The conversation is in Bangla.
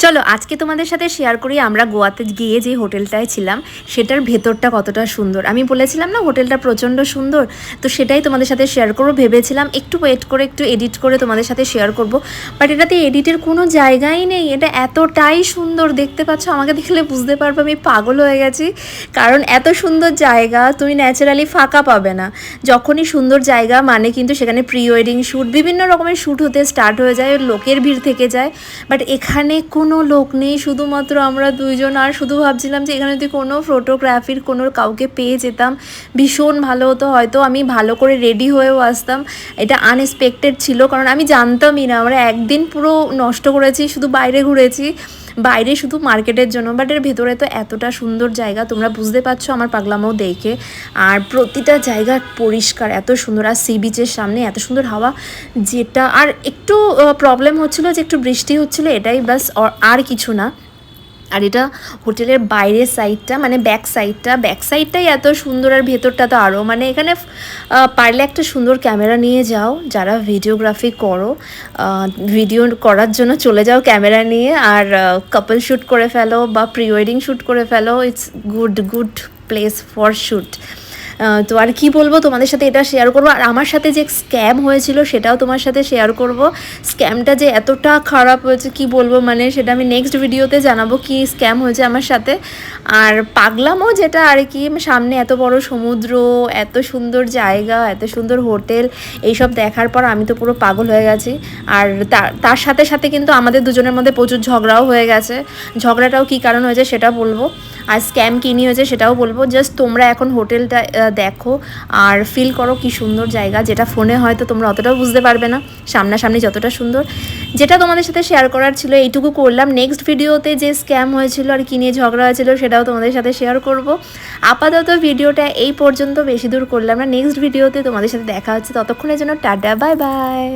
চলো আজকে তোমাদের সাথে শেয়ার করি আমরা গোয়াতে গিয়ে যে হোটেলটায় ছিলাম সেটার ভেতরটা কতটা সুন্দর। আমি বলেছিলাম না হোটেলটা প্রচণ্ড সুন্দর, তো সেটাই তোমাদের সাথে শেয়ার করবো। ভেবেছিলাম একটু ওয়েট করে একটু এডিট করে তোমাদের সাথে শেয়ার করব, বাট এটাতে এডিটের কোনো জায়গাই নেই। এটা এতটাই সুন্দর, দেখতে পাচ্ছ, আমাকে দেখলে বুঝতে পারবে আমি পাগল হয়ে গেছি। কারণ এত সুন্দর জায়গা তুমি ন্যাচারালি ফাঁকা পাবে না। যখনই সুন্দর জায়গা মানে কিন্তু সেখানে প্রি ওয়েডিং শ্যুট, বিভিন্ন রকমের শ্যুট হতে স্টার্ট হয়ে যায়, লোকের ভিড় থেকে যায়। বাট এখানে কোনো লোক নেই, শুধুমাত্র আমরা দুইজন। আর শুধু ভাবছিলাম যে এখানে যদি কোনো ফটোগ্রাফির কোনো কাউকে পেয়ে যেতাম ভীষণ ভালো হতো, হয়তো আমি ভালো করে রেডি হয়েও আসতাম। এটা আনএক্সপেক্টেড ছিল, কারণ আমি জানতামই না। আমরা একদিন পুরো নষ্ট করেছি, শুধু বাইরে ঘুরেছি, বাইরে শুধু মার্কেটের জন্য। বাট এর ভেতরে তো এতটা সুন্দর জায়গা, তোমরা বুঝতে পারছো আমার পাগলামো দেখে। আর প্রতিটা জায়গা পরিষ্কার, এত সুন্দর। আর সি বিচের সামনে এত সুন্দর হাওয়া, যেটা আর একটু প্রবলেম হচ্ছিলো যে একটু বৃষ্টি হচ্ছিলো, এটাই বাস, আর কিছু না। আর এটা হোটেলের বাইরের সাইডটা, মানে ব্যাক সাইডটাই এত সুন্দর। আর ভেতরটা তো আরও, মানে এখানে পারলে একটা সুন্দর ক্যামেরা নিয়ে যাও, যারা ভিডিওগ্রাফি করো, ভিডিও করার জন্য চলে যাও ক্যামেরা নিয়ে, আর কাপল শ্যুট করে ফেলো বা প্রি ওয়েডিং শ্যুট করে ফেলো। It's good place for shoot. তো আর কি বলবো, তোমাদের সাথে এটা শেয়ার করবো। আর আমার সাথে যে স্ক্যাম হয়েছিল সেটাও তোমার সাথে শেয়ার করব। স্ক্যামটা যে এতটা খারাপ হয়েছে কি বলবো, মানে সেটা আমি নেক্সট ভিডিওতে জানাবো কি স্ক্যাম হয়েছে আমার সাথে। আর পাগলামও যেটা আর কি, সামনে এত বড় সমুদ্র, এত সুন্দর জায়গা, এত সুন্দর হোটেল, এইসব দেখার পর আমি তো পুরো পাগল হয়ে গেছি। আর তার সাথে সাথে কিন্তু আমাদের দুজনের মধ্যে প্রচুর ঝগড়াও হয়ে গেছে। ঝগড়াটাও কী কারণ হয়েছে সেটা বলবো, আর স্ক্যাম কী নিয়ে হয়েছে সেটাও বলবো। জাস্ট তোমরা এখন হোটেলটা দেখো আর ফিল করো কি সুন্দর জায়গা, যেটা ফোনে হয়তো তোমরা অতটাও বুঝতে পারবে না, সামনাসামনি যতটা সুন্দর। যেটা তোমাদের সাথে শেয়ার করার ছিল এইটুকু করলাম। নেক্সট ভিডিওতে যে স্ক্যাম হয়েছিল আর কী নিয়ে ঝগড়া হয়েছিল সেটাও তোমাদের সাথে শেয়ার করব। আপাতত ভিডিওটা এই পর্যন্ত, বেশি দূর করলাম না। নেক্সট ভিডিওতে তোমাদের সাথে দেখা হচ্ছে, ততক্ষণের জন্য টাটা, বাই বাই।